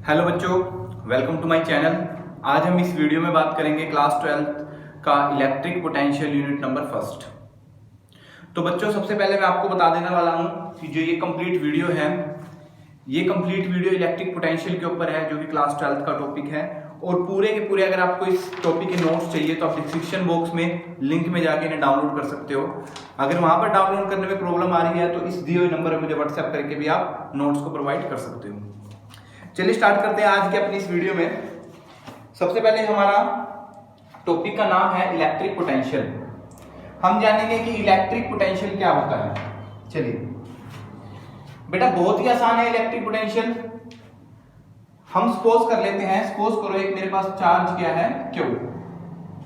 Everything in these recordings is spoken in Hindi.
हेलो बच्चों, वेलकम टू माय चैनल। आज हम इस वीडियो में बात करेंगे क्लास 12 का electric potential unit number first. तो बच्चों, सबसे पहले मैं आपको बता देने वाला हूं कि जो ये कंप्लीट वीडियो है, ये कंप्लीट वीडियो इलेक्ट्रिक पोटेंशियल के ऊपर है, जो कि क्लास 12 का टॉपिक है। और पूरे के पूरे अगर आपको इस टॉपिक के नोट्स चाहिए तो आप डिस्क्रिप्शन बॉक्स में लिंक में जाके इन्हें डाउनलोड कर सकते हो। अगर वहां पर डाउनलोड करने में प्रॉब्लम आ रही है तो इस दिए हुए नंबर पर मुझे व्हाट्सएप करके भी आप नोट्स को प्रोवाइड कर सकते हो। चलिए स्टार्ट करते हैं आज के अपनी इस वीडियो में। सबसे पहले हमारा टॉपिक का नाम है इलेक्ट्रिक पोटेंशियल। हम जानेंगे कि इलेक्ट्रिक पोटेंशियल क्या होता है। चलिए बेटा, बहुत ही आसान है इलेक्ट्रिक पोटेंशियल। हम सपोज कर लेते हैं, सपोज करो एक मेरे पास चार्ज क्या है, क्यू,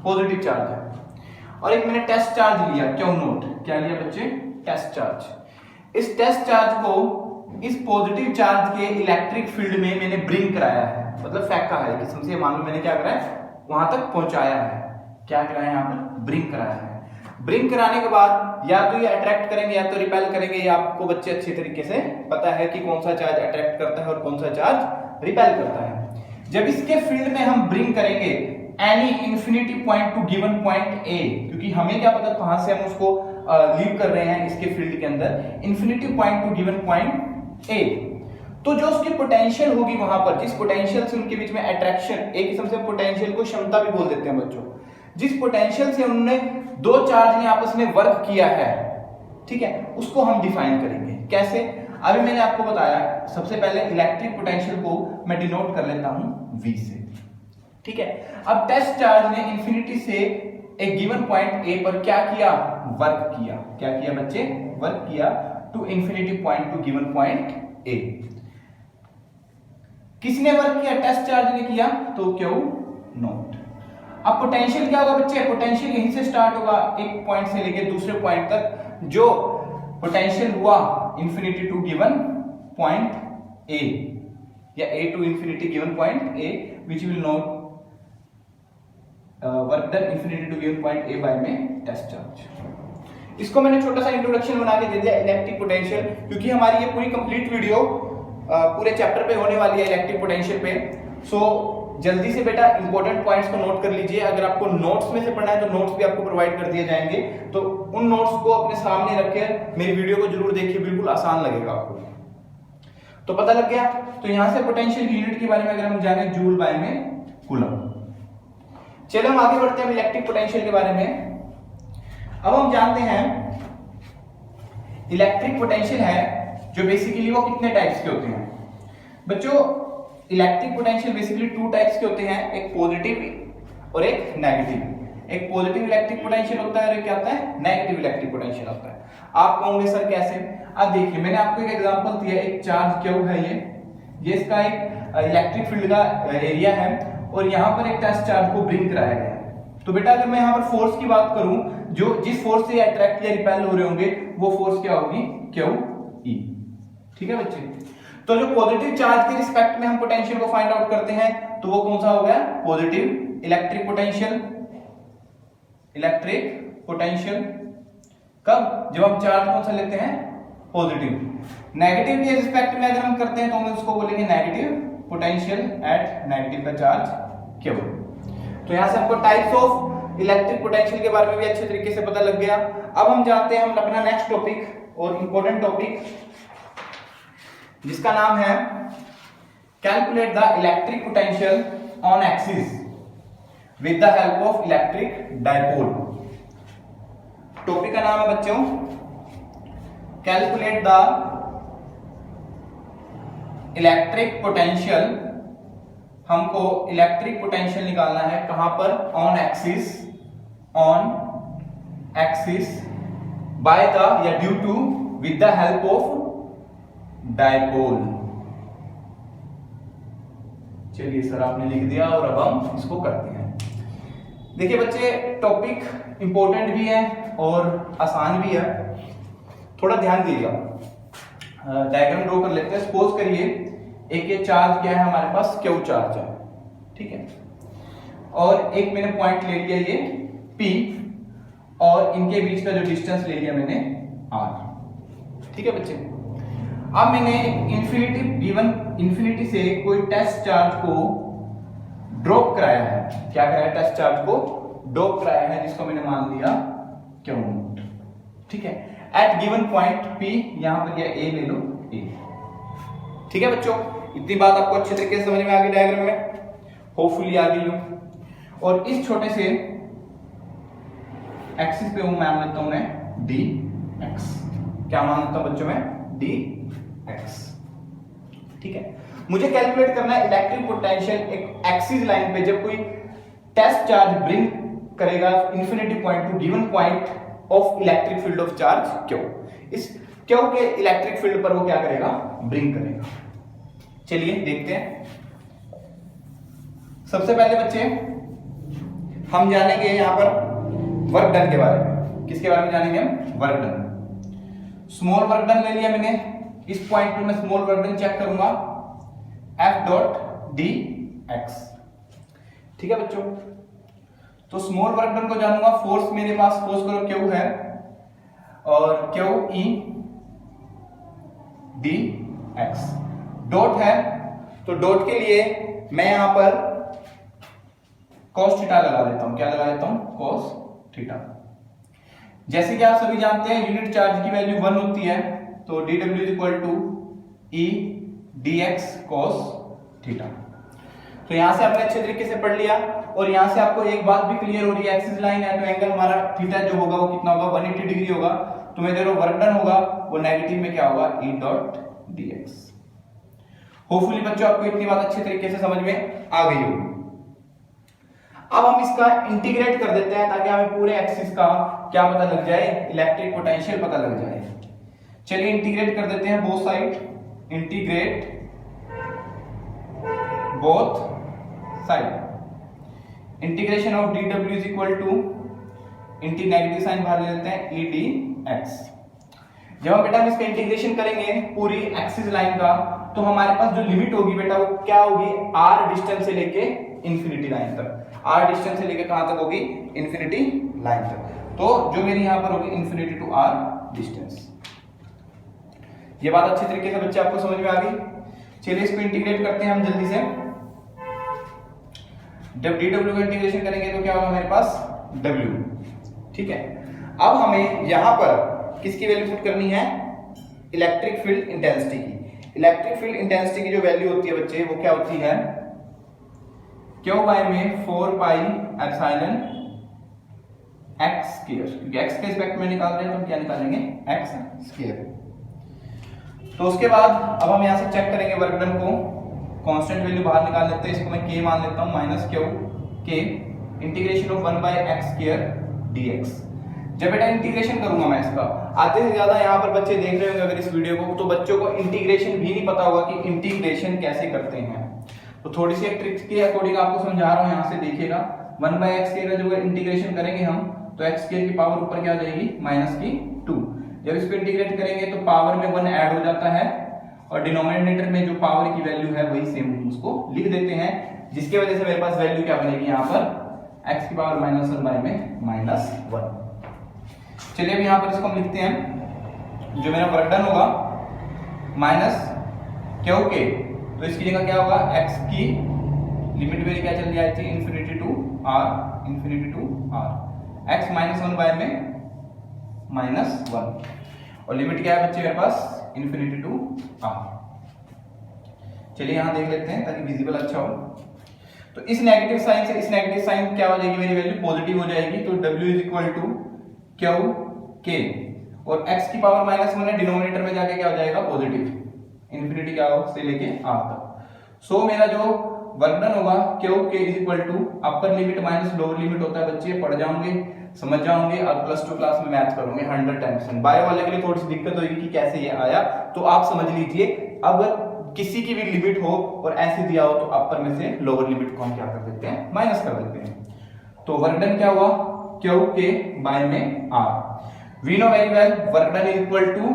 पॉजिटिव चार्ज है, और एक मैंने टेस्ट चार्ज लिया, क्यू नोट। क्या लिया बच्चे? Test charge. इस टेस्ट चार्ज को इस पॉजिटिव चार्ज के इलेक्ट्रिक फील्ड में मैंने ब्रिंग कराया है, मतलब फेंका है किस्म से। मान लो मैंने क्या कराया, वहां तक पहुंचाया है। क्या कराया? यहाँ पर ब्रिंग कराया है। ब्रिंग कराने के बाद या तो ये अट्रैक्ट करेंगे या तो रिपेल करेंगे। ये आपको बच्चे अच्छे तरीके से पता है कि कौन सा चार्ज अट्रैक्ट करता है और कौन सा चार्ज रिपेल करता है। जब इसके फील्ड में हम ब्रिंग करेंगे any infinity point to given point A, क्योंकि हमें क्या पता कहां से हम उसको लीव कर रहे हैं इसके फील्ड के अंदर, infinity point to given point A, तो जो उसकी पोटेंशियल होगी वहां पर, जिस पोटेंशियल से उनके बीच में अट्रैक्शन, एक किस्म से पोटेंशियल को क्षमता भी बोल देते हैं बच्चों, जिस पोटेंशियल से उन्होंने दो चार्ज ने आपस में वर्क किया है, ठीक है, उसको हम डिफाइन करेंगे। कैसे? अभी मैंने आपको बताया, सबसे पहले इलेक्ट्रिक पोटेंशियल को मैं डिनोट कर लेता हूं V से, ठीक है। अब टेस्ट चार्ज ने इंफिनिटी से एक गिवन पॉइंट A पर क्या किया? वर्क किया। क्या किया बच्चे? वर्क किया to infinity point to given point A। किसने वर्क किया? टेस्ट चार्ज ने किया, तो क्यू नॉट। अब पोटेंशियल क्या होगा बच्चे? पोटेंशियल यहीं से स्टार्ट होगा, एक पॉइंट से लेकर दूसरे पॉइंट तक जो पोटेंशियल हुआ infinity to given point A, या A to infinity given point A, which will not work done infinity to given point A by में टेस्ट चार्ज। इसको मैंने छोटा सा इंट्रोडक्शन बना के दे दिया इलेक्ट्रिक पोटेंशियल, क्योंकि हमारी ये पूरी कंप्लीट वीडियो पूरे चैप्टर पे होने वाली है इलेक्ट्रिक पोटेंशियल पे। सो जल्दी से बेटा इंपॉर्टेंट पॉइंट्स को नोट कर लीजिए। अगर आपको नोट्स में से पढ़ना है तो नोट्स भी आपको प्रोवाइड कर दिए जाएंगे, तो उन नोट्स को अपने सामने रखकर मेरी वीडियो को जरूर देखिए, बिल्कुल आसान लगेगा आपको। तो पता लग गया। तो यहां से पोटेंशियल यूनिट के बारे में अगर हम जाने, जूल बाय में कूलम। चलो हम आगे बढ़ते हैं इलेक्ट्रिक पोटेंशियल के बारे में। अब हम जानते हैं इलेक्ट्रिक पोटेंशियल है जो बेसिकली वो कितने टाइप्स के होते हैं बच्चों। Electric potential basically two types के होते हैं, एक पॉजिटिव और एक नेगेटिव। एक पॉजिटिव इलेक्ट्रिक पोटेंशियल होता है और एक क्या होता है? नेगेटिव इलेक्ट्रिक पोटेंशियल होता है। आप कहोगे सर कैसे? अब देखिए, मैंने आपको एक एग्जांपल दिया, एक चार्ज क्यू है, ये इसका एक इलेक्ट्रिक फील्ड का एरिया है और यहाँ पर एक टेस्ट चार्ज को ब्रिंग कराया गया है। तो बेटा अगर मैं यहाँ पर फोर्स की बात करूं, जो जिस फोर्स से अट्रैक्ट या रिपेल हो रहे होंगे, वो फोर्स क्या होगी? क्यू ई, ठीक है बच्चे। तो जो पॉजिटिव चार्ज के रिस्पेक्ट में हम पोटेंशियल को फाइंड आउट करते हैं, तो वो कौन सा हो गया? Positive electric potential. Electric potential कब? जब हम चार्ज कौन सा लेते हैं? पॉजिटिव। नेगेटिव के रिस्पेक्ट में अगर हम करते हैं तो हम उसको बोलेंगे नेगेटिव पोटेंशियल एट नेगेटिव का चार्ज क्यू। तो यहां से हमको टाइप्स ऑफ इलेक्ट्रिक पोटेंशियल के बारे में भी अच्छे तरीके से पता लग गया। अब हम जानते हैं हम अपना नेक्स्ट टॉपिक और इंपॉर्टेंट टॉपिक, जिसका नाम है calculate the electric potential on axis with the help of electric dipole. Topic का नाम है बच्चों कैलकुलेट द इलेक्ट्रिक पोटेंशियल। हमको इलेक्ट्रिक पोटेंशियल निकालना है कहां पर? On axis, on axis by the या due to with the help of dipole. चलिए सर आपने लिख दिया और अब हम इसको करते हैं। देखिए बच्चे, टॉपिक इंपॉर्टेंट भी है और आसान भी है, थोड़ा ध्यान दीजिएगा। डायग्राम ड्रॉ कर लेते हैं। सपोज करिए एक ये चार्ज क्या है हमारे पास? क्यू चार्ज है, ठीक है, और एक मैंने पॉइंट ले लिया ये P, और इनके बीच का जो डिस्टेंस ले लिया मैंने R, ठीक है बच्चे। अब मैंने इंफिनिटी से कोई टेस्ट चार्ज को ड्रॉप कराया है। क्या कराया? टेस्ट चार्ज को ड्रॉप कराया है, जिसको मैंने मान लिया क्यू नॉट। ठीक है, एट गिवन पॉइंट P, यहां पर यह A ले लो A। ठीक है बच्चों, इतनी बात आपको अच्छे तरीके से समझ में आ गई डायग्राम में, होपफुली आ गई हो। और इस छोटे से एक्सिस पे मान लेता हूं मैं dx। क्या मान लेता हूं बच्चों में? dx। ठीक है, मुझे कैलकुलेट करना है इलेक्ट्रिक पोटेंशियल एक एक्सिस लाइन पे जब कोई टेस्ट चार्ज ब्रिंग करेगा infinity point to given point of electric field of charge Q. इस क्यू के इलेक्ट्रिक फील्ड पर वो क्या करेगा? ब्रिंग करेगा। चलिए देखते हैं। सबसे पहले बच्चे हम जानेंगे यहां पर वर्क डन के बारे में। किसके बारे में जानेंगे हम? Work done. Small work done ले लिया मैंने। इस पॉइंट पे मैं स्मॉल वर्क डन चेक करूंगा F डॉट dx। ठीक है बच्चों, तो स्मॉल वर्क डन को जानूंगा। फोर्स मेरे पास, फोर्स करो Q है और Q E dx। डॉट है तो डॉट के लिए मैं यहां पर cos थीटा लगा देता हूं। क्या लगा देता हूं? cos theta. जैसे कि आप सभी जानते हैं यूनिट चार्ज की वैल्यू 1 होती है, तो dw is equal to E dx cos theta. तो यहां से आपने अच्छे तरीके से पढ़ लिया और यहां से आपको एक बात भी क्लियर हो रही है, एक्सिस लाइन है तो एंगल हमारा थीटा जो होगा वो कितना होगा? 180 डिग्री होगा। तो मेरे जो वर्क डन होगा वो नेगेटिव में क्या होगा? E dot dx। होपफुली बच्चों आपको इतनी बात अच्छे तरीके से समझ में आ गई होगी। अब हम इसका इंटीग्रेट कर देते हैं ताकि हमें पूरे एक्सिस का क्या पता लग जाए? इलेक्ट्रिक पोटेंशियल पता लग जाए। चलिए इंटीग्रेट कर देते हैं both side. Integrate both side. Integration of dw is equal to negative sign बाहर ले लेते हैं E dx। जब हम बेटा इसका इंटीग्रेशन करेंगे पूरी एक्सिस लाइन का, तो हमारे पास जो लिमिट होगी बेटा वो क्या होगी? r डिस्टेंस से लेके इंफिनिटी लाइन तक। r डिस्टेंस से लेके कहां तक होगी? इंफिनिटी लाइन तक। तो जो मेरी यहां पर होगी इंफिनिटी टू r डिस्टेंस। ये बात अच्छे तरीके से बच्चे आपको समझ में आ गई। चलिए इसको इंटीग्रेट करते हैं हम जल्दी से। जब dw का इंटीग्रेशन करेंगे तो क्या होगा हमारे पास? w। ठीक है, अब हमें यहां पर किसकी वैल्यू पुट करनी है? इलेक्ट्रिक फील्ड इंटेंसिटी की। इलेक्ट्रिक फील्ड इंटेंसिटी की जो वैल्यू होती है बच्चे वो क्या होती है? Q बाय में 4 पाई एप्सिलॉन x स्क्वायर, क्योंकि x के रिस्पेक्ट में निकाल रहे हैं तो हम क्या निकालेंगे? x square. तो उसके बाद अब हम यहां से चेक करेंगे वर्क डन को। कांस्टेंट वैल्यू बाहर निकाल लेते हैं, इसको मैं k मान लेता हूं minus q k integration of 1 by x square dx। जब बेटा इंटीग्रेशन करूंगा मैं इसका, आधे से ज्यादा यहाँ पर बच्चे देख रहे होंगे अगर इस वीडियो को, तो बच्चों को इंटीग्रेशन भी नहीं पता होगा कि इंटीग्रेशन कैसे करते हैं। तो थोड़ी सी एक ट्रिक के अकॉर्डिंग आपको समझा रहा हूँ, यहाँ से देखिएगा। 1 बाय x स्क्वायर का जो इंटीग्रेशन करेंगे हम, तो x स्क्वायर की पावर ऊपर क्या आ जाएगी? माइनस की 2। जब इसको इंटीग्रेट करेंगे तो पावर में 1 ऐड हो जाता है और डिनोमिनेटर में जो पावर की वैल्यू है वही सेम उसको लिख देते हैं, जिसकी वजह से मेरे पास वैल्यू क्या बनेगी यहाँ पर? x की पावर -1 बाय में -1। चलिए अब यहाँ पर इसको हम लिखते हैं। जो मेरा वर्क डन होगा माइनस क्यू के, तो इसकी जगह क्या होगा? x की लिमिट मेरी क्या चल रही थी? Infinity to r। x -1 by में -1 और लिमिट क्या है बच्चे मेरे पास? Infinity to r। चलिए यहां देख लेते हैं ताकि विजिबल अच्छा हो। तो इस नेगेटिव साइन से इस नेगेटिव साइन क्या हो जाएगी? मेरी वैल्यू पॉजिटिव हो जाएगी। तो w is equal to Q k और x की पावर -1 है, डिनोमिनेटर में जाके क्या हो जाएगा? पॉजिटिव। इंफिनिटी क्या हो से लेके r तक। सो मेरा जो वर्क डन होगा q k is equal to upper limit minus lower limit होता है बच्चे, पढ़ जाओगे समझ जाओगे और +2 क्लास में मैथ करोगे 100%। बायो वाले के लिए थोड़ी सी दिक्कत होगी कि कैसे ये आया, तो आप समझ लीजिए। अगर किसी की भी लिमिट हो और ऐसे दिया हो तो अपर में से लोअर लिमिट को हम क्या कर देते हैं? माइनस कर देते हैं। तो वर्क डन क्या हुआ? क्यू के बाय में r। We know very well work done is equal to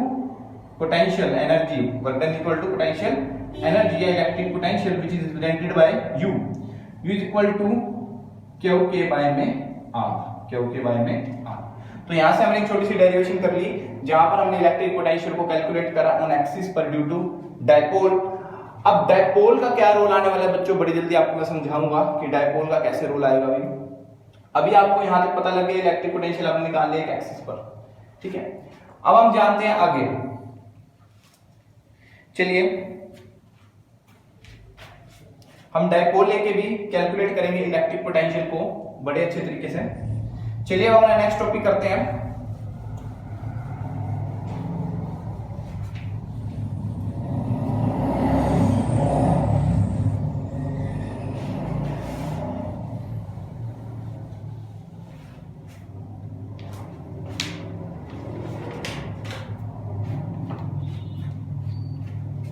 potential energy. Work done equal to potential energy या electric potential which is represented by u। u is equal to Q K by में आर, क्यू के वाई में आर। तो यहां से हमने एक छोटी सी डेरिवेशन कर ली जहां पर हमने इलेक्ट्रिक पोटेंशियल को कैलकुलेट करा ऑन एक्सिस पर ड्यू टू डायपोल। अब डायपोल का क्या रोल आने वाला है बच्चों, बड़ी जल्दी आपको मैं समझाऊंगा कि डायपोल का कैसे रोल आएगा। अभी आपको यहां तक पता लग गया इलेक्ट्रिक पोटेंशियल आपने निकाल लिया एक एक्सिस पर, ठीक है। अब हम जानते हैं आगे, चलिए हम डायपोल लेके भी कैलकुलेट करेंगे इलेक्ट्रिक पोटेंशियल को बड़े अच्छे तरीके से। चलिए अब अपना नेक्स्ट टॉपिक करते हैं।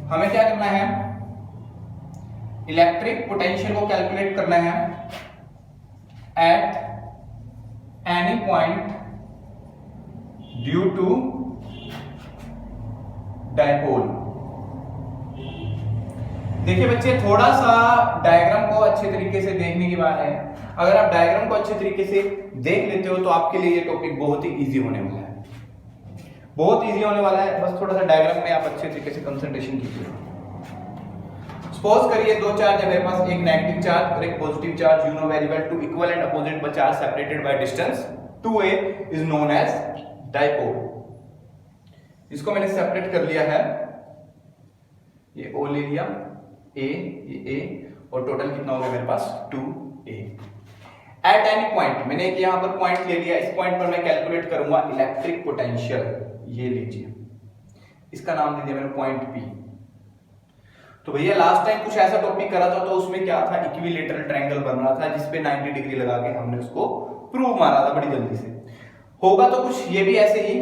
हमें क्या करना है, इलेक्ट्रिक पोटेंशियल को कैलकुलेट करना है at any point due to dipole. देखिए बच्चे थोड़ा सा डायग्राम को अच्छे तरीके से देखने की बात है। अगर आप डायग्राम को अच्छे तरीके से देख लेते हो तो आपके लिए ये टॉपिक बहुत ही इजी होने वाला है, बहुत इजी होने वाला है। बस थोड़ा सा डायग्राम में आप अच्छे तरीके से कंसंट्रेशन कीजिए। सपोज करिए दो चार्ज है मेरे पास, एक नेगेटिव चार्ज और एक positive charge. You know very well two equal and opposite charge separated by distance 2a is known as dipole. इसको मैंने सेपरेट कर लिया है, ये O ले लिया, A ये A, और टोटल कितना हो गया मेरे पास 2a। एट एनी पॉइंट, मैंने एक यहां पर पॉइंट ले लिया, इस पॉइंट पर मैं कैलकुलेट करूंगा इलेक्ट्रिक पोटेंशियल। ये लीजिए, इसका नाम दे दिया मैंने पॉइंट P। तो भैया लास्ट टाइम कुछ ऐसा टॉपिक करा था तो उसमें क्या था, इक्विलैटरल ट्रायंगल बन रहा था जिसपे 90 डिग्री लगा के हमने उसको प्रूव मारा था बड़ी जल्दी से। होगा तो कुछ ये भी ऐसे ही,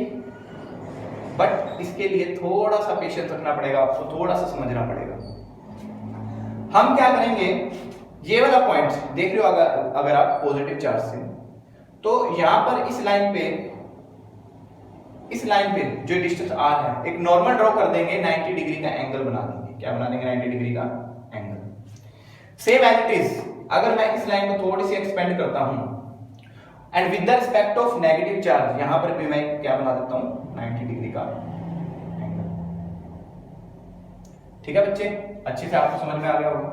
बट इसके लिए थोड़ा सा पेशेंस रखना पड़ेगा, आपको थोड़ा सा समझना पड़ेगा। हम क्या करेंगे, ये वाला पॉइंट देख रहे हो अगर आप पॉजिटिव चार्ज से, तो यहां पर इस लाइन पे जो डिस्टेंस r है, एक नॉर्मल ड्रॉ कर देंगे, 90 डिग्री का एंगल बना देंगे। क्या बना देंगे, 90 डिग्री का angle. Same as it is, अगर मैं इस लाइन को थोड़ी सी एक्सपेंड करता हूं and with the respect of negative charge, यहां पर भी मैं क्या बना देता हूं, 90 डिग्री का एंगल। ठीक है बच्चे, अच्छे से आपको समझ में आ गया होगा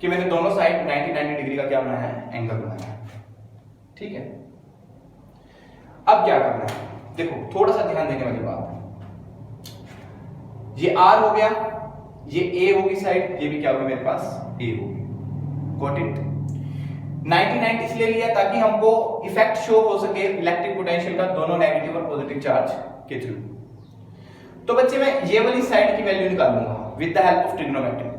कि मैंने दोनों साइड 90 डिग्री का क्या बनाया है, एंगल बनाया है। ठीक है, अब क्या करना है, देखो थोड़ा सा ध्यान देने वाली बात है। ये R हो गया, ये A होगी साइड, ये भी क्या होगी मेरे पास, A होगी। Got it. 90 इसलिए लिया ताकि हमको इफेक्ट शो हो सके इलेक्ट्रिक पोटेंशियल का दोनों नेगेटिव और पॉजिटिव चार्ज के थ्रू। तो बच्चे मैं ये वाली साइड की वैल्यू निकालूंगा with the help of trigonometry.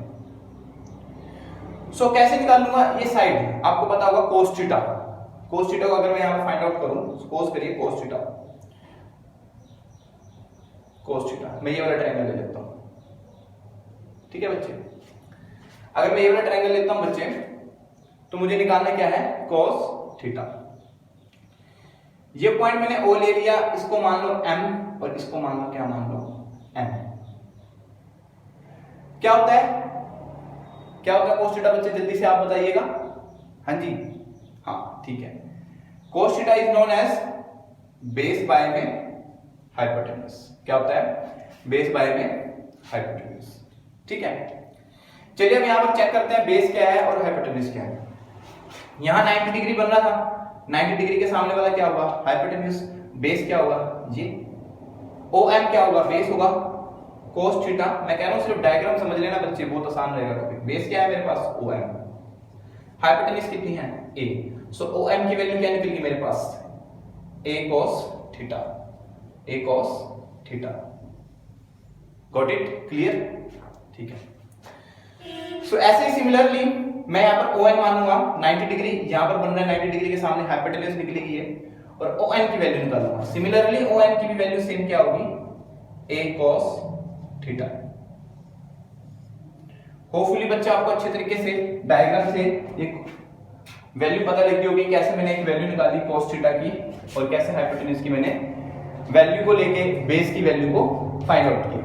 So कैसे निकालूंगा, ये साइड आपको पता होगा cos थीटा। cos थीटा को अगर मैं यहां पे फाइंड आउट करूं, सपोज करिए cos थीटा, मैं ये वाला ट्रायंगल ले लेता हूं। ठीक है बच्चे, अगर मैं ये वाला ट्रायंगल लेता हूं बच्चे, तो मुझे निकालना क्या है, cos थीटा। ये पॉइंट मैंने O ले लिया, इसको मान लो M और इसको मान लो क्या, मान लो M। क्या होता है cos थीटा बच्चे, जल्दी से आप बताइएगा। हाँ जी, हाँ ठीक है। cos theta is known as base by में हाइपोटेन्यूज। क्या होता है, बेस बाय में हाइपोटेन्यूज। ठीक है, चलिए अब यहां पर चेक करते हैं बेस क्या है और हाइपोटेन्यूज क्या है। यहां 90 डिग्री बन रहा था, 90 डिग्री के सामने वाला क्या होगा, हाइपोटेन्यूज। बेस क्या होगा, ये OM क्या होगा, बेस होगा cos थीटा। मैं कह रहा हूं सिर्फ डायग्राम समझ लेना बच्चे, बहुत आसान रहेगा टॉपिक। बेस क्या है मेरे पास, OM। हाइपोटेन्यूज कितनी है, A। सो OM की वैल्यू क्या निकलेगी मेरे पास, A cos theta, A cos theta. Got it, clear. ठीक है, सो ऐसे ही सिमिलरली मैं यहां पर ON मानूंगा 90 डिग्री, यहां पर बन रहा है 90 डिग्री के सामने हाइपोटेन्यूज निकलेगी ये, और ON की वैल्यू निकालूंगा। सिमिलरली ON की भी वैल्यू सेम क्या होगी, A cos थीटा। होपफुली बच्चा आपको अच्छे तरीके से डायग्राम से एक वैल्यू पता लग गई होगी, कैसे मैंने एक वैल्यू निकाली cos थीटा की और कैसे हाइपोटेन्यूज की मैंने वैल्यू को लेके बेस की वैल्यू को फाइंड आउट किया।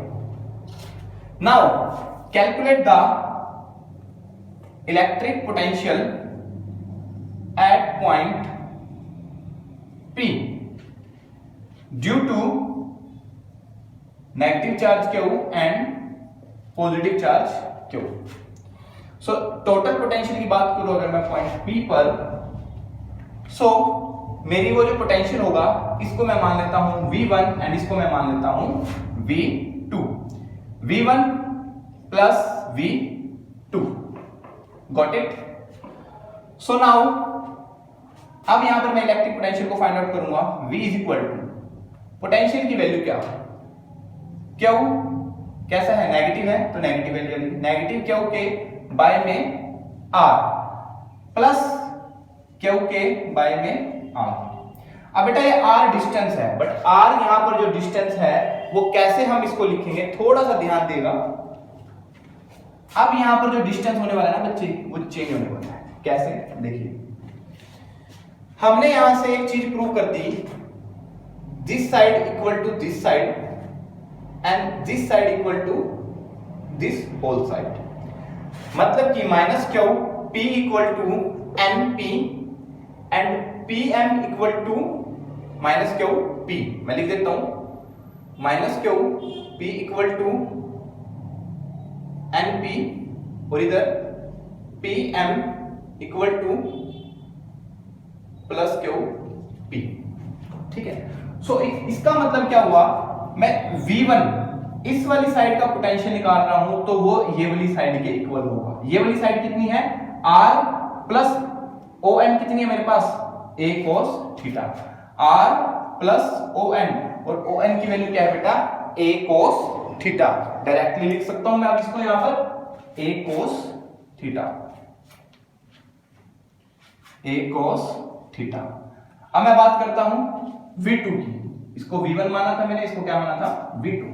Now calculate the electric potential at point P due to negative charge Q and positive charge Q। So total potential की बात करूं अगर मैं पॉइंट P पर, सो मेरी वो जो पोटेंशियल होगा इसको मैं मान लेता हूं V1 एंड इसको मैं मान लेता हूं V2। V1 plus V2, got it. So now अब यहां पर मैं इलेक्ट्रिक पोटेंशियल को फाइंड आउट करूंगा। V is equal to potential की वैल्यू क्या, Q कैसा है, नेगेटिव है तो नेगेटिव वैल्यू आएगी, नेगेटिव Q के बाय में R प्लस Q के बाय में R। अब बेटा ये R डिस्टेंस है, बट R यहां पर जो डिस्टेंस है वो कैसे हम इसको लिखेंगे, थोड़ा सा ध्यान देगा। अब यहां पर जो डिस्टेंस होने वाला है ना बच्चे, वो चेंज होने वाला है। कैसे, देखिए हमने यहां से एक चीज प्रूव कर दी, this side equal to this side and this side equal to this whole side. मतलब कि minus Q P equal to NP and PM equal to minus Q P। मैं लिख देता हूं minus Q P equal to NP और इधर PM equal to plus Q P। ठीक है, सो इसका मतलब क्या हुआ, मैं V1 इस वाली साइड का पोटेंशियल निकाल रहा हूं तो वो ये वाली साइड के इक्वल होगा। ये वाली साइड कितनी है, R प्लस ON कितनी है मेरे पास, A cos theta. R plus ON, और ON की वैल्यू क्या है बेटा, A cos थीटा। डायरेक्टली लिख सकता हूं मैं अब इसको यहां पर A cos theta, A cos theta. अब मैं बात करता हूं V2 की, इसको V1 माना था मैंने, इसको क्या माना था, V2।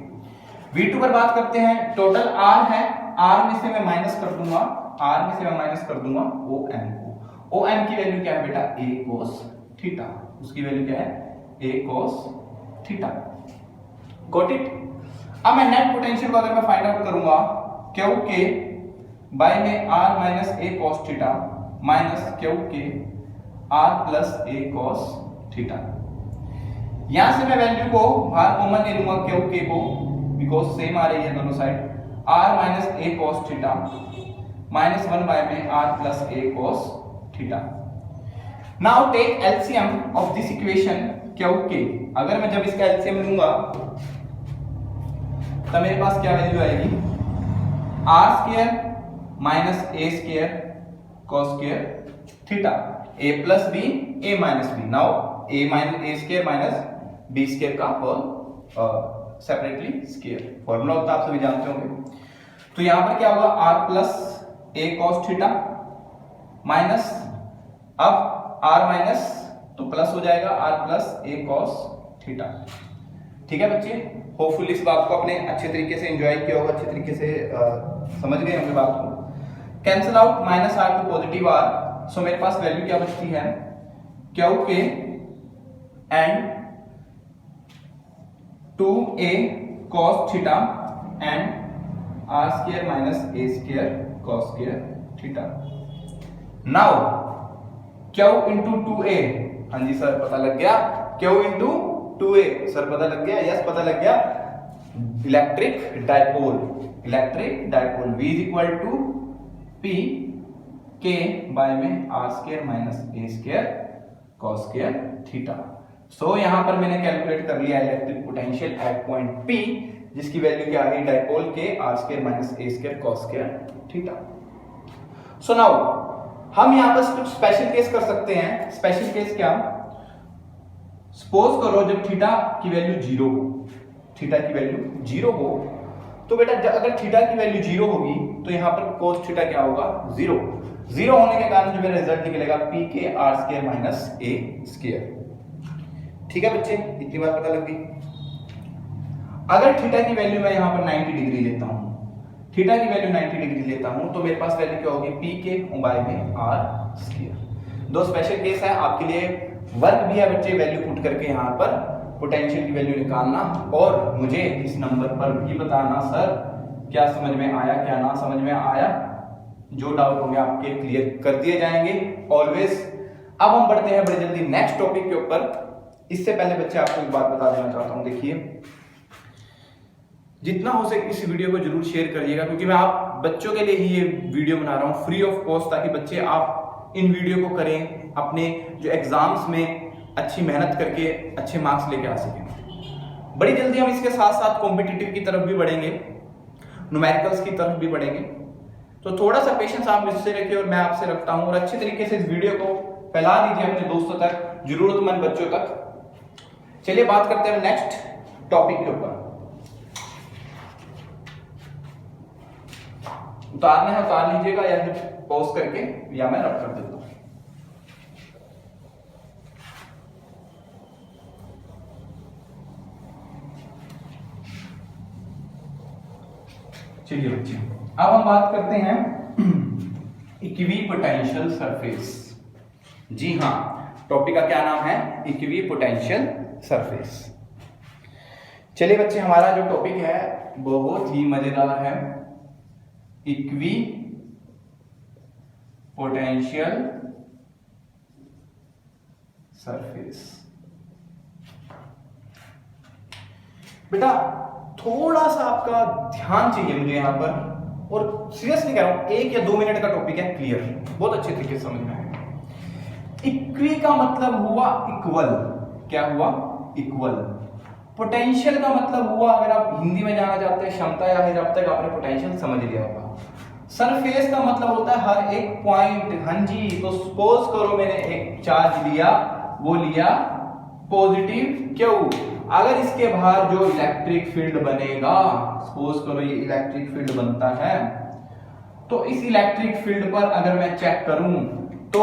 V2 पर बात करते हैं, टोटल R है, R में से मैं माइनस कर दूंगा, R में से मैं माइनस कर दूंगा ON को। ON की वैल्यू क्या है बेटा, A cos थीटा, उसकी वैल्यू क्या है, A cos theta, got it. अब मैं नेट पोटेंशियल को अगर मैं फाइंड आउट करूंगा, Q के बाय में R minus A cos theta minus Q के R plus A cos theta. यहां से मैं वैल्यू को बाहर कॉमन ले लूंगा Q के को, बिकॉज सेम आ रही है दोनों side, R minus A cos theta minus 1 by में R plus A cos theta. Now take LCM of this equation Q के। अगर मैं जब इसका एलसीएम लूंगा तो मेरे पास क्या वैल्यू आएगी, R square minus A square cos square theta, A plus B A minus B। Now A minus A square minus B square का होल सेपरेटली स्क्वायर, फॉर्मूला होता है आप सभी जानते होंगे। तो यहां पर क्या होगा, R plus A cos theta minus, अब R माइनस तो प्लस हो जाएगा R plus A cos theta. ठीक है बच्चे, होपफुली इस बात को आपने अच्छे तरीके से एंजॉय किया होगा, अच्छे तरीके से समझ गए होंगे बात को। Cancel out minus R to positive R, so मेरे पास वैल्यू क्या बचती है, Q के and 2A cos theta and R square minus A square cos square theta. Now Q into 2A, हाँ जी सर पता लग गया, Q इंटू 2A सर पता लग गया, यस पता लग गया, electric dipole, electric dipole V is equal to P K by में R square minus A square cos square theta. So यहां पर मैंने कैलकुलेट कर लिया electric potential at point P, जिसकी वैल्यू क्या आ गई, डाइपोल के R square minus A square cos square theta. So now हम यहां पर कुछ स्पेशल केस कर सकते हैं। स्पेशल केस क्या, सपोज करो जब थीटा की वैल्यू 0 हो, थीटा की वैल्यू 0 हो, तो बेटा अगर थीटा की वैल्यू 0 होगी तो यहां पर cos थीटा क्या होगा, 0। 0 होने के कारण जो मेरा रिजल्ट निकलेगा P के R square minus A square. ठीक है बच्चे, इतनी बात पता लग गई। अगर थीटा की वैल्यू मैं यहां पर 90 डिग्री लेता हूं, थीटा की वैल्यू 90 डिग्री लेता हूं, तो मेरे पास वैल्यू क्या होगी, P के बाय में R स्क्वायर। दो स्पेशल केस है, आपके लिए वर्क भी है बच्चे, वैल्यू पुट करके यहां पर पोटेंशियल की वैल्यू निकालना और मुझे इस नंबर पर भी बताना सर क्या समझ में आया क्या ना समझ में आया। जो डाउट होंगे आपके क्लियर कर दिए जाएंगे ऑलवेज। अब हम बढ़ते हैं बड़े जल्दी नेक्स्ट टॉपिक के ऊपर। इससे पहले बच्चे आपको एक बात बता देना चाहता हूं, देखिए जितना हो सके इस वीडियो को जरूर शेयर करिएगा, क्योंकि मैं आप बच्चों के लिए ही ये वीडियो बना रहा हूँ फ्री ऑफ कॉस्ट, ताकि बच्चे आप इन वीडियो को करें, अपने जो एग्जाम्स में अच्छी मेहनत करके अच्छे मार्क्स लेके आ सकें। बड़ी जल्दी हम इसके साथ साथ कॉम्पिटिटिव की तरफ भी बढ़ेंगे, न्यूमेरिकल्स की तरफ भी बढ़ेंगे, तो थोड़ा सा पेशेंस आप मुझसे रखिए और मैं आपसे रखता हूं, और अच्छे तरीके से इस वीडियो को फैला दीजिए अपने दोस्तों तक, जरूरतमंद बच्चों तक। चलिए बात करते हैं नेक्स्ट टॉपिक के ऊपर। उतारना है उतार लीजिएगा, या फिर पॉज करके, या मैं रब कर देता हूं। चलिए बच्चे, अब हम बात करते हैं इक्विपोटेंशियल सरफेस। जी हाँ, टॉपिक का क्या नाम है? Equipotential surface. चलिए बच्चे, हमारा जो टॉपिक है बहुत ही मजेदार है, इक्विपोटेंशियल सरफेस। बेटा थोड़ा सा आपका ध्यान चाहिए मुझे यहां पर, और सीरियसली कह रहा हूं, 1 या 2 मिनट का टॉपिक है, क्लियर, बहुत अच्छे तरीके से समझ में आएगा। इक्वी का मतलब हुआ इक्वल, क्या हुआ? इक्वल। पोटेंशियल का मतलब हुआ, अगर आप हिंदी में जाना चाहते हैं, क्षमता, या फिर अब तक आपने पोटेंशियल समझ लिया होगा। सरफेस का मतलब होता है हर एक पॉइंट। हाँ जी, तो सपोज करो मैंने एक चार्ज लिया, वो लिया पॉजिटिव क्यू, अगर इसके बाहर जो इलेक्ट्रिक फील्ड बनेगा, सपोज करो ये इलेक्ट्रिक फील्ड बनता है, तो इस इलेक्ट्रिक फील्ड पर अगर मैं चेक करूं, तो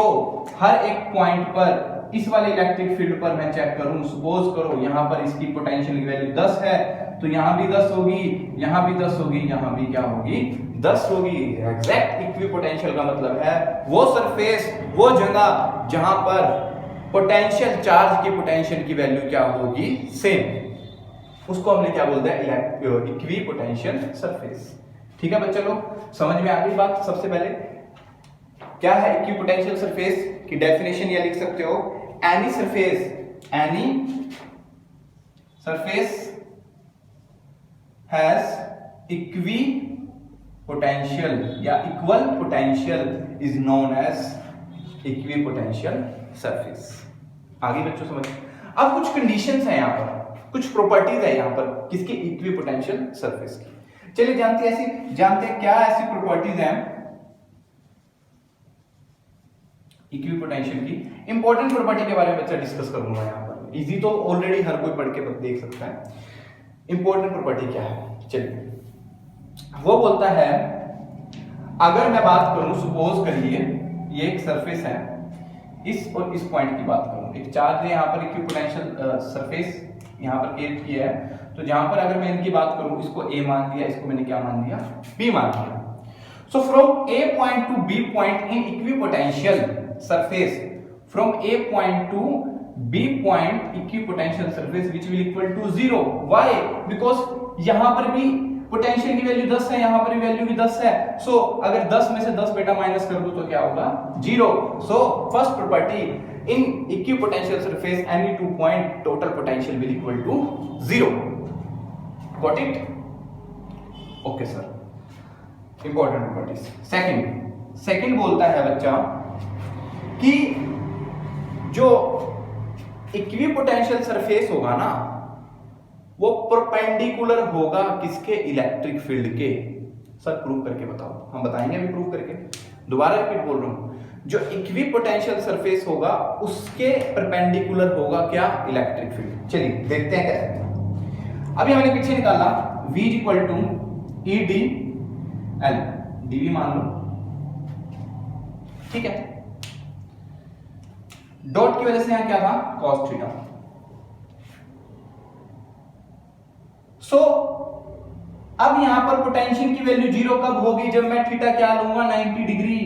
हर एक पॉइंट पर इस वाले इलेक्ट्रिक फील्ड पर मैं चेक करूं, सपोज करो यहां पर इसकी पोटेंशियल की वैल्यू 10 है, तो यहां भी 10 होगी, यहां भी 10 होगी, यहां भी क्या होगी? 10 होगी। एग्जैक्ट इक्विपोटेंशियल का मतलब है वो सरफेस, वो जगह जहां पर पोटेंशियल, चार्ज की पोटेंशियल की वैल्यू क्या होगी? सेम। उसको हमने क्या बोलते हैं? Equipotential surface. ठीक है बच्चे लोग, समझ में आ गई बात? सबसे पहले क्या है इक्विपोटेंशियल सरफेस की डेफिनेशन, या लिख सकते हो any surface has equipotential या equal potential is known as equipotential surface. आगे बच्चों समझ। अब कुछ कंडीशंस हैं यहां पर, कुछ प्रॉपर्टीज है यहां पर किसकी? इक्विपोटेंशियल सरफेस की। चलिए जानते हैं क्या ऐसी प्रॉपर्टीज हैं इक्विपोटेंशियल की। इंपॉर्टेंट प्रॉपर्टी के बारे में बच्चा डिस्कस करूंगा यहां पर। इजी तो ऑलरेडी हर कोई पढ़ के देख सकता है। इंपॉर्टेंट प्रॉपर्टी क्या है? चलिए, वो बोलता है, अगर मैं बात करूं, सपोज करिए ये एक सरफेस है, इस और इस पॉइंट की बात करूं, एक चार्ज है यहां पर, इक्विपोटेंशियल सरफेस यहां पर क्रिएट किया है, तो जहां पर अगर मैं इनकी बात करूं, इसको ए मान लिया, इसको मैंने क्या मान लिया? बी मान लिया। So from A point to B point in equipotential surface, from A point to B point equipotential surface which will equal to 0. Why? Because यहाँ पर भी पोटेंशियल की वैल्यू 10 है, यहाँ पर भी वैल्यू भी 10 है। So अगर 10 में से 10 बेटा माइनस कर दूं तो क्या होगा? 0. So first property in equipotential surface any 2 point total potential will equal to 0. Got it? Okay sir. Important properties. Second बोलता है बच्चा कि जो इक्विपोटेंशियल सरफेस होगा ना, वो परपेंडिकुलर होगा किसके? इलेक्ट्रिक फील्ड के। सर प्रूव करके बताओ। हम बताएंगे अभी प्रूव करके। दोबारा रिपीट बोल रहा हूं, जो इक्विपोटेंशियल सरफेस होगा उसके परपेंडिकुलर होगा क्या? Electric field. चलिए देखते हैं कैसे। अभी हमने पीछे निकाला V equal to e d l, d V मान लो, ठीक है। डॉट की वजह से यहां क्या था? Cos theta. सो अब यहां पर पोटेंशियल की वैल्यू 0 कब होगी? जब मैं थीटा क्या लूंगा? 90 डिग्री।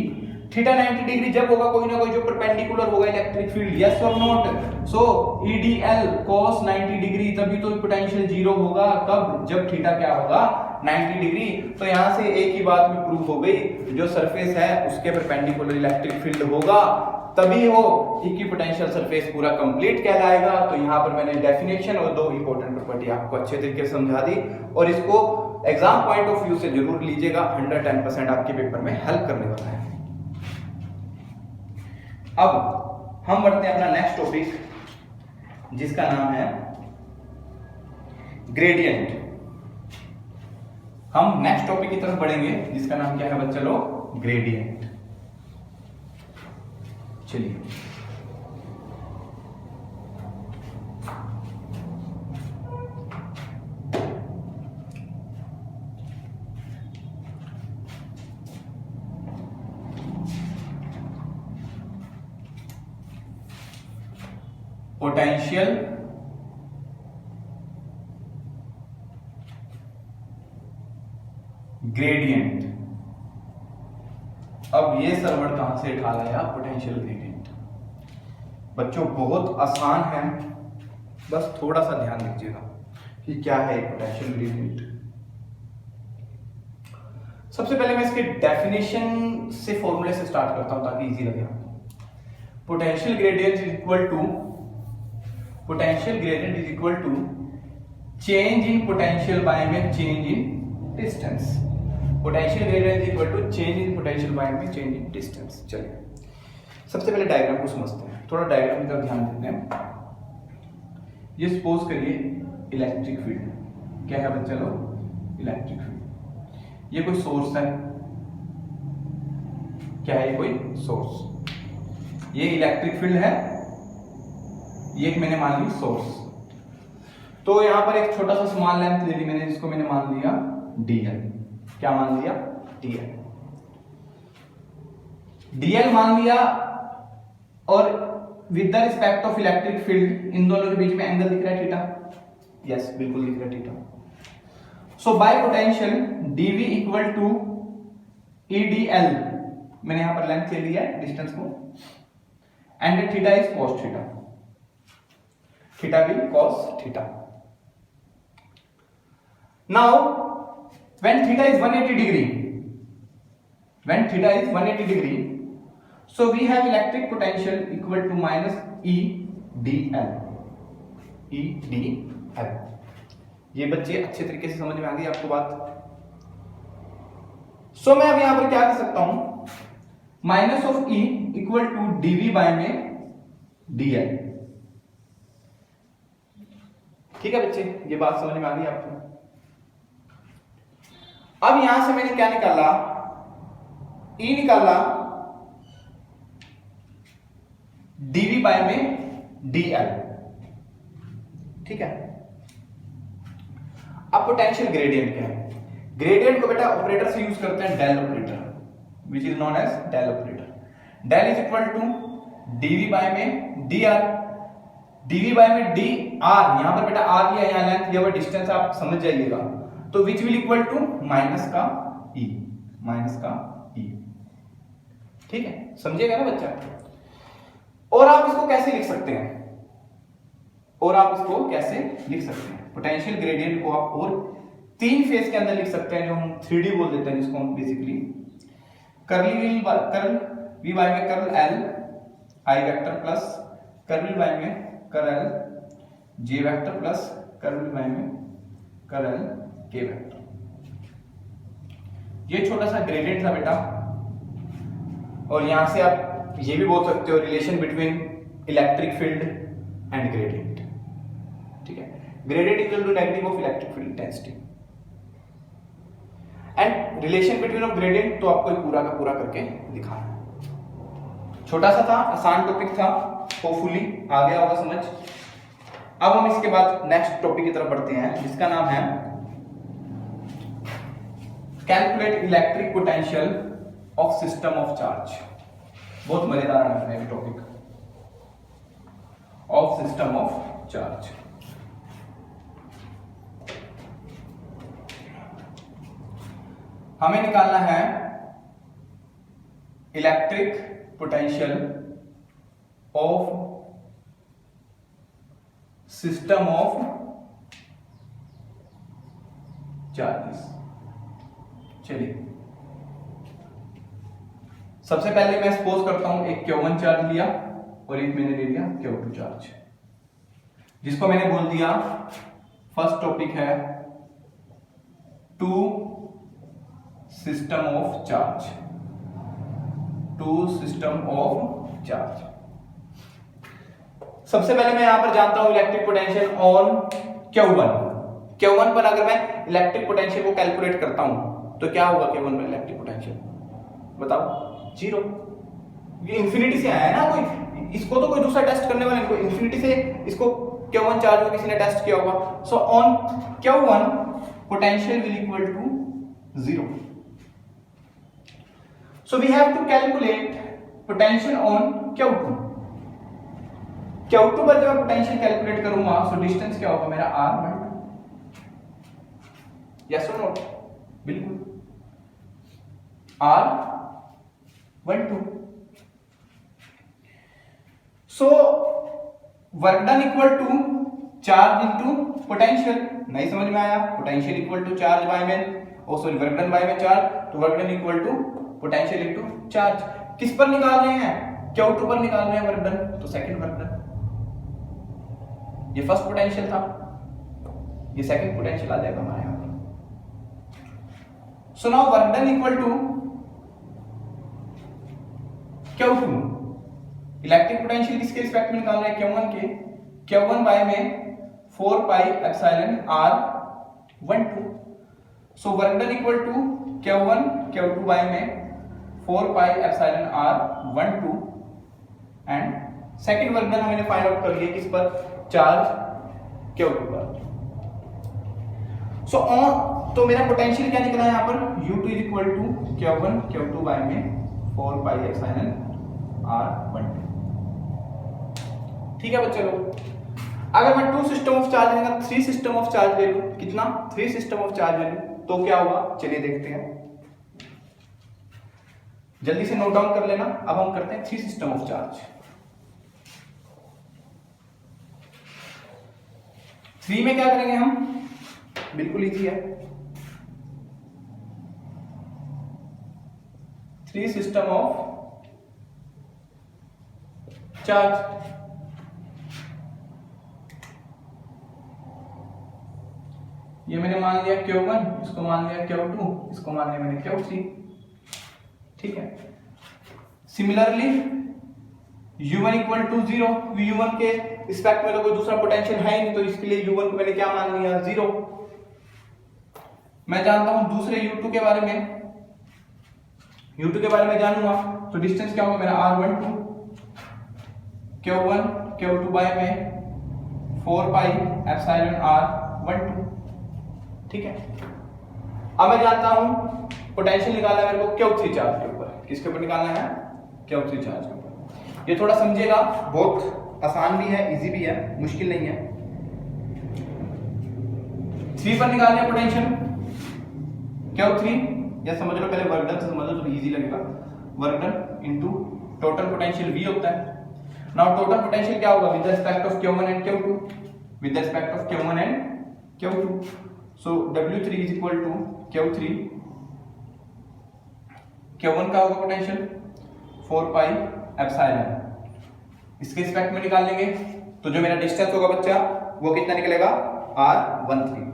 थीटा 90 डिग्री जब होगा कोई ना कोई जो परपेंडिकुलर होगा इलेक्ट्रिक फील्ड, यस और not? So EDL cos 90 degree, तभी तो पोटेंशियल 0 होगा। कब? जब थीटा क्या होगा? 90 डिग्री। तो यहां से एक ही बात में प्रूफ हो गई, जो सरफेस है उसके परपेंडिकुलर इलेक्ट्रिक फील्ड होगा तभी वो इक्विपोटेंशियल सरफेस पूरा कंप्लीट कहलाएगा। तो यहाँ पर मैंने डेफिनेशन और दो इंपॉर्टेंट प्रॉपर्टी आपको अच्छे तरीके से समझा दी, और इसको एग्जाम पॉइंट ऑफ व्यू से जरूर लीजिएगा, 110% आपके पेपर में हेल्प करने वाला है। अब हम बढ़ते हैं अपना नेक्स्ट टॉपिक, जिसका नाम है ग्रेडियंट। हम नेक्स्ट टॉपिक की तरफ बढ़ेंगे, जिसका नाम क्या है बच्चे लोग, ग्रेडियंट। चलिए पोटेंशियल ग्रेडियंट। अब ये सर्वर कहां से उठा लाया पोटेंशियल ग्रेडियंट। बच्चों बहुत आसान है, बस थोड़ा सा ध्यान दीजिएगा कि क्या है पोटेंशियल ग्रेडियंट। सबसे पहले मैं इसके डेफिनेशन से फॉर्मूले से स्टार्ट करता हूं ताकि इजी लगे आपको। Potential gradient is equal to change in potential by में change in distance. Potential gradient is equal to change in potential by में चेंज इन डिस्टेंस। चलिए सबसे पहले डायग्राम को समझते हैं, थोड़ा डायग्राम की तरफ ध्यान देते हैं। ये सपोज करिए इलेक्ट्रिक फील्ड, क्या है बच्चे लोग, इलेक्ट्रिक फील्ड। ये कोई सोर्स है, क्या है, ये कोई सोर्स। ये इलेक्ट्रिक फील्ड है, ये एक मैंने मान ली सोर्स। तो यहां पर एक छोटा सा स्मॉल लेंथ ले ली मैंने, जिसको मैंने मान लिया dl। क्या मान लिया, dl। dl मान लिया, और with the respect of electric field इन दोनों के बीच में एंगल दिख रहा है थीटा। यस, बिल्कुल दिख रहा है theta. So by potential dv equal to edl, मैंने यहां पर लेंथ ले लिया है, डिस्टेंस को, and theta is cos theta. Theta भी cos theta. Now when theta is 180 degree, so we have electric potential equal to minus EdL। ये बच्चे अच्छे तरीके से समझ में आ गई आपको बात। सो मैं अब यहां पर क्या कर सकता हूं, minus of E equal to dV by में dL। ठीक है बच्चे, ये बात समझ में आ गई आपको। अब यहां से मैंने क्या निकाला, E निकाला dV बाय में dl। ठीक है। अब पोटेंशियल ग्रेडियंट क्या है, ग्रेडियंट को बेटा ऑपरेटर से यूज करते हैं, del operator, which is known as del operator. Del is equal to dV by में dr। dV बाय में dr, यहां पर बेटा r लिया, यहां लेंथ लिया हुआ, डिस्टेंस आप समझ जाइएगा। तो which will equal to minus का e। ठीक है, समझिएगा ना बच्चा। और आप इसको कैसे लिख सकते हैं, पोटेंशियल ग्रेडियंट को आप और तीन फेज के अंदर लिख सकते हैं, जो हम 3D बोल देते हैं, जिसको हम बेसिकली कर्ल v बाय में curl l i vector plus curl y में curl j vector plus curl y में कर्ल k वेक्टर। ये छोटा सा ग्रेडियंट था बेटा, और यहां से आप ये भी बोल सकते हो relation between electric field and gradient. ठीक है, gradient equal to negative of electric field intensity, and relation between of gradient तो आपको पूरा का पूरा करके दिखाना। छोटा सा था, आसान टॉपिक था, होपफुली आ गया होगा समझ। अब हम इसके बाद नेक्स्ट टॉपिक की तरफ बढ़ते हैं, जिसका नाम है calculate electric potential of system of charge. बहुत मजेदार है ये topic, of system of charge. हमें निकालना है electric potential of system of charges. चलिए सबसे पहले मैं सपोज करता हूं एक Q1 चार्ज लिया और एक मैंने ले लिया Q2 चार्ज, जिसको मैंने बोल दिया फर्स्ट टॉपिक है two system of charge. Two system of charge. सबसे पहले मैं यहां पर जानता हूं इलेक्ट्रिक पोटेंशियल ऑन Q1 पर अगर मैं इलेक्ट्रिक पोटेंशियल को कैलकुलेट करता हूं तो क्या होगा Q1 पर इलेक्ट्रिक पोटेंशियल बताओ? जीरो। ये इंफिनिटी से आया है ना, कोई इसको तो कोई दूसरा टेस्ट करने वाला नहीं, इंफिनिटी से इसको Q1 चार्ज में किसी ने टेस्ट किया होगा। So on Q1 potential will equal to zero. So we have to calculate potential on Q2 पर जब मैं पोटेंशियल कैलकुलेट करूंगा सो डिस्टेंस क्या होगा मेरा r12। यस और नोट? बिल्कुल r12। So work done equal to charge into potential. नहीं समझ में आया? Potential equal to charge by में, oh sorry work done by में चार्ज, तो work done equal to potential into charge. किस पर निकाल रहे हैं? Q2 पर निकाल रहे हैं वर्क डन, तो सेकंड वर्क डन। ये फर्स्ट पोटेंशियल था, ये सेकंड पोटेंशियल आ जाएगा हमारे यहां पर। So now work done equal to Q2। Electric potential किसके रिस्पेक्ट में निकाल रहे हैं? Q1 के। Q1 बाय में 4 pi epsilon r12। So work done equal to Q1 Q2 by में 4 pi epsilon r12 and second work done हमने फाइंड आउट कर लिया किस पर? चार्ज Q2 पर। सो ऑन तो मेरा पोटेंशियल क्या निकला यहां पर? U2 is equal to Q1 Q2 by में 4 पाई एप्सिलॉन r12। ठीक है बच्चे लोग, अगर मैं 2 सिस्टम ऑफ चार्ज लेगा 3 सिस्टम ऑफ चार्ज ले लूं, कितना? 3 सिस्टम ऑफ चार्ज ले लूं तो क्या होगा? चलिए देखते हैं, जल्दी से नोट डाउन कर लेना। अब हम करते हैं 3 सिस्टम ऑफ चार्ज। 3 में क्या करेंगे हम? बिल्कुल इजी है। 3 सिस्टम ऑफ चार्ज। ये मैंने मान लिया Q1, इसको मान लिया Q2, इसको मान लिया मैंने Q3। ठीक है। Similarly U1 equal to 0, U1 के रिस्पेक्ट में तो कोई दूसरा पोटेंशियल है ही नहीं, तो इसके लिए U1 को मैंने क्या मान लिया? 0। मैं जानता हूं दूसरे U2 के बारे में, U2 के बारे में जानूंगा तो डिस्टेंस क्या होगा मेरा? r12। Q1 Q2 बाय में 4 पाई एप्सिलॉन r12। ठीक है। अब मैं जानता हूं पोटेंशियल निकालना है मेरे को Q3 चार्ज के ऊपर। किसके ऊपर निकालना है? Q3 चार्ज के ऊपर। ये थोड़ा समझिएगा, बहुत आसान भी है, इजी भी है, मुश्किल नहीं है। 3 पर निकालना है पोटेंशियल Q3, या समझ लो पहले वर्क डन से समझ लो तो इजी लगेगा। Work done into total potential V होता है। नाउ टोटल पोटेंशियल क्या होगा? With respect of Q1 and Q2, with respect of Q1 and Q2। So W3 is equal to Q3। Q1 का होगा पोटेंशियल 4 पाई एप्सिलॉन, इसके रिस्पेक्ट में निकाल लेंगे तो जो मेरा डिस्टेंस होगा बच्चा वो कितना निकलेगा? r13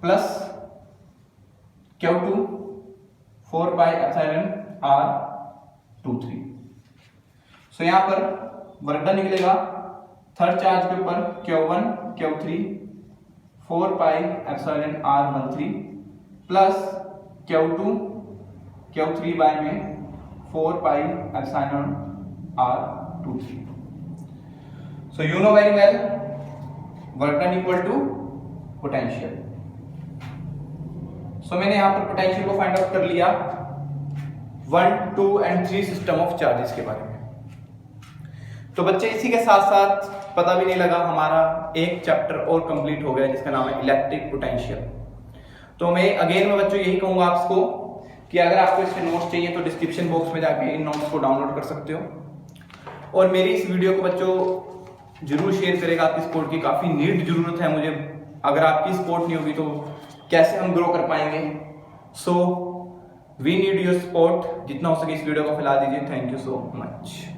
plus Q2 4 pi epsilon r23। सो यहां पर वर्क डन निकलेगा थर्ड चार्ज के ऊपर Q1 Q3 4 pi epsilon r13 plus Q2 Q3 by में 4 pi epsilon r23। So you know very well work done equal to potential. So मैंने यहां पर पोटेंशियल को फाइंड आउट कर लिया 1, 2 एंड 3 सिस्टम ऑफ चार्जेस के बारे में। तो बच्चे इसी के साथ साथ पता भी नहीं लगा हमारा एक चैप्टर और कंप्लीट हो गया जिसका नाम है इलेक्ट्रिक पोटेंशियल। तो मैं बच्चों यही कहूंगा आपको कि अगर आपको इसके नोट्स चाहिए तो डिस्क्रिप्शन बॉक्स में जाके इन नोट्स को डाउनलोड कर सकते हो। और मेरी इस वीडियो को बच्चों जरूर शेयर करेगा, आपकी सपोर्ट की काफ़ी नीड जरूरत है मुझे। अगर आपकी सपोर्ट नहीं होगी तो कैसे हम ग्रो कर पाएंगे। So we need your support, जितना हो सके इस वीडियो को फैला दीजिए। Thank you so much.